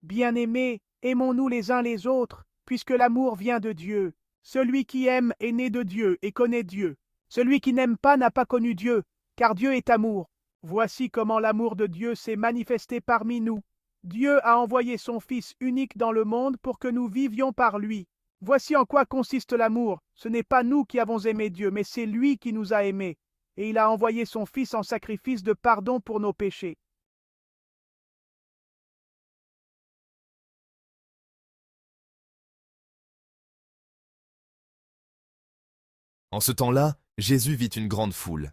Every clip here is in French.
Bien-aimés, aimons-nous les uns les autres, puisque l'amour vient de Dieu. Celui qui aime est né de Dieu et connaît Dieu. Celui qui n'aime pas n'a pas connu Dieu, car Dieu est amour. Voici comment l'amour de Dieu s'est manifesté parmi nous. Dieu a envoyé son Fils unique dans le monde pour que nous vivions par lui. Voici en quoi consiste l'amour. Ce n'est pas nous qui avons aimé Dieu, mais c'est lui qui nous a aimés. Et il a envoyé son Fils en sacrifice de pardon pour nos péchés. En ce temps-là, Jésus vit une grande foule.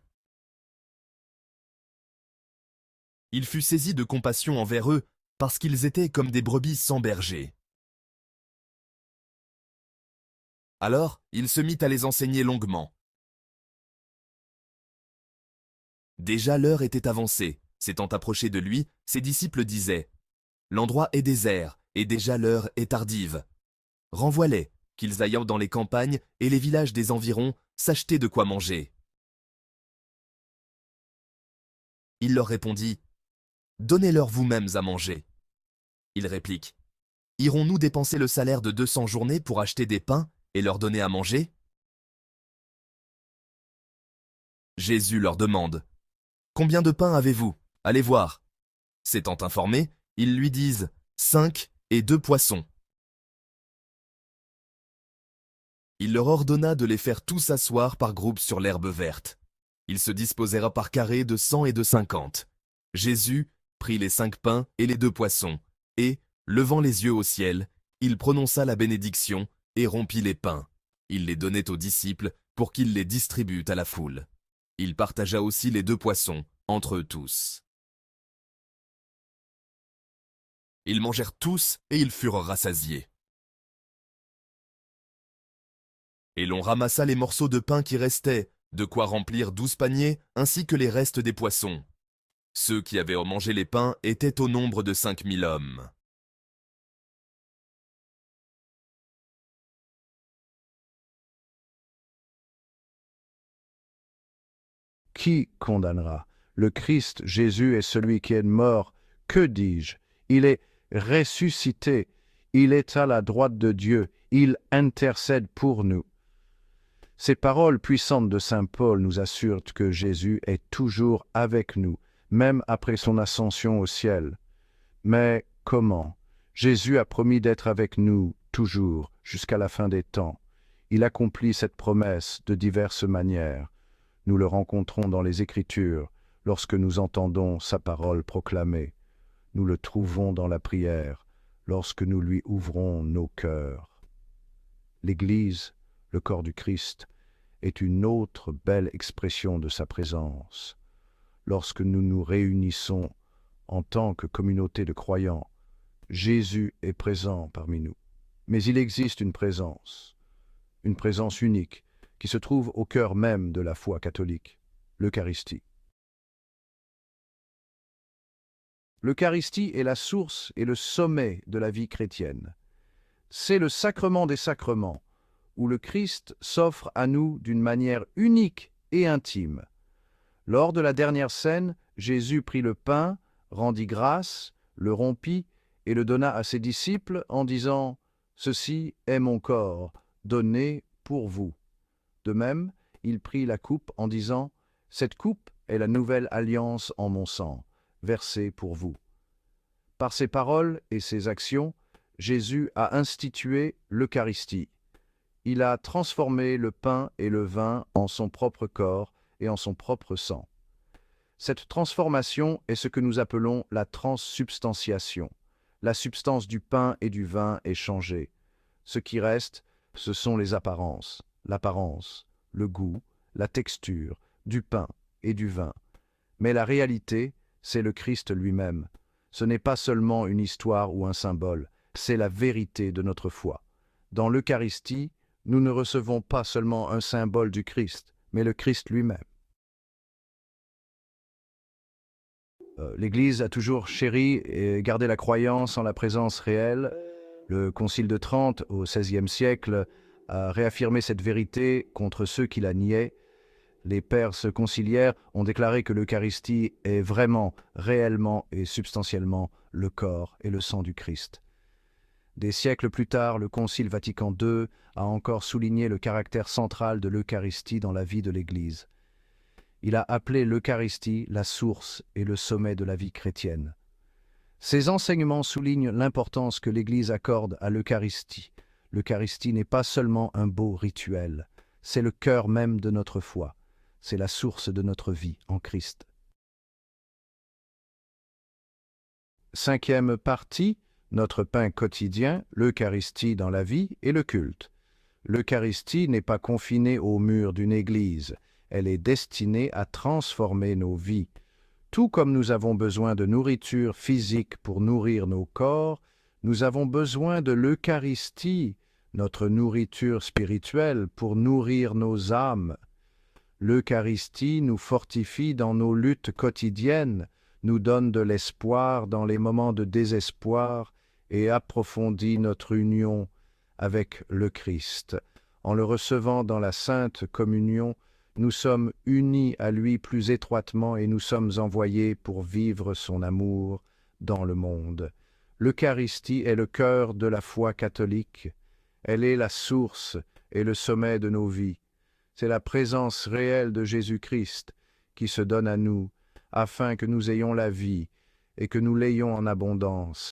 Il fut saisi de compassion envers eux, parce qu'ils étaient comme des brebis sans berger. Alors, il se mit à les enseigner longuement. Déjà l'heure était avancée. S'étant approché de lui, ses disciples disaient « L'endroit est désert, et déjà l'heure est tardive. Renvoie-les, qu'ils aillent dans les campagnes et les villages des environs s'acheter de quoi manger. » Il leur répondit « Donnez-leur vous-mêmes à manger. » Ils répliquent « Irons-nous dépenser le salaire de 200 journées pour acheter des pains et leur donner à manger ?» Jésus leur demande « Combien de pains avez-vous? Allez voir. » S'étant informés, ils lui disent « 5 et 2 poissons. » Il leur ordonna de les faire tous asseoir par groupes sur l'herbe verte. Ils se disposèrent par carrés de 100 et de 50. Jésus prit les 5 pains et les 2 poissons, et, levant les yeux au ciel, il prononça la bénédiction et rompit les pains. Il les donnait aux disciples pour qu'ils les distribuent à la foule. Il partagea aussi les 2 poissons entre eux tous. Ils mangèrent tous et ils furent rassasiés. Et l'on ramassa les morceaux de pain qui restaient, de quoi remplir 12 paniers, ainsi que les restes des poissons. Ceux qui avaient mangé les pains étaient au nombre de 5000 hommes. Qui condamnera? Le Christ Jésus est celui qui est mort. Que dis-je? Il est ressuscité. Il est à la droite de Dieu. Il intercède pour nous. Ces paroles puissantes de saint Paul nous assurent que Jésus est toujours avec nous, même après son ascension au ciel. Mais comment? Jésus a promis d'être avec nous toujours, jusqu'à la fin des temps. Il accomplit cette promesse de diverses manières. Nous le rencontrons dans les Écritures, lorsque nous entendons sa parole proclamée. Nous le trouvons dans la prière, lorsque nous lui ouvrons nos cœurs. L'Église, le corps du Christ, est une autre belle expression de sa présence. Lorsque nous nous réunissons en tant que communauté de croyants, Jésus est présent parmi nous. Mais il existe une présence unique, qui se trouve au cœur même de la foi catholique, l'Eucharistie. L'Eucharistie est la source et le sommet de la vie chrétienne. C'est le sacrement des sacrements, où le Christ s'offre à nous d'une manière unique et intime. Lors de la dernière scène, Jésus prit le pain, rendit grâce, le rompit et le donna à ses disciples en disant « Ceci est mon corps, donné pour vous ». De même, il prit la coupe en disant « Cette coupe est la nouvelle alliance en mon sang, versée pour vous ». Par ses paroles et ses actions, Jésus a institué l'Eucharistie. Il a transformé le pain et le vin en son propre corps et en son propre sang. Cette transformation est ce que nous appelons la transsubstantiation. La substance du pain et du vin est changée. Ce qui reste, ce sont les apparences, l'apparence, le goût, la texture du pain et du vin. Mais la réalité, c'est le Christ lui-même. Ce n'est pas seulement une histoire ou un symbole, c'est la vérité de notre foi. Dans l'Eucharistie, nous ne recevons pas seulement un symbole du Christ, mais le Christ lui-même. L'Église a toujours chéri et gardé la croyance en la présence réelle. Le Concile de Trente, au XVIe siècle, a réaffirmé cette vérité contre ceux qui la niaient. Les pères conciliaires ont déclaré que l'Eucharistie est vraiment, réellement et substantiellement le corps et le sang du Christ. Des siècles plus tard, le Concile Vatican II a encore souligné le caractère central de l'Eucharistie dans la vie de l'Église. Il a appelé l'Eucharistie la source et le sommet de la vie chrétienne. Ces enseignements soulignent l'importance que l'Église accorde à l'Eucharistie. L'Eucharistie n'est pas seulement un beau rituel, c'est le cœur même de notre foi, c'est la source de notre vie en Christ. Cinquième partie, notre pain quotidien, l'Eucharistie dans la vie et le culte. L'Eucharistie n'est pas confinée aux murs d'une église, elle est destinée à transformer nos vies. Tout comme nous avons besoin de nourriture physique pour nourrir nos corps, nous avons besoin de l'Eucharistie, notre nourriture spirituelle, pour nourrir nos âmes. L'Eucharistie nous fortifie dans nos luttes quotidiennes, nous donne de l'espoir dans les moments de désespoir et approfondit notre union avec le Christ. En le recevant dans la Sainte Communion, nous sommes unis à lui plus étroitement et nous sommes envoyés pour vivre son amour dans le monde. L'Eucharistie est le cœur de la foi catholique. Elle est la source et le sommet de nos vies. C'est la présence réelle de Jésus-Christ qui se donne à nous, afin que nous ayons la vie et que nous l'ayons en abondance.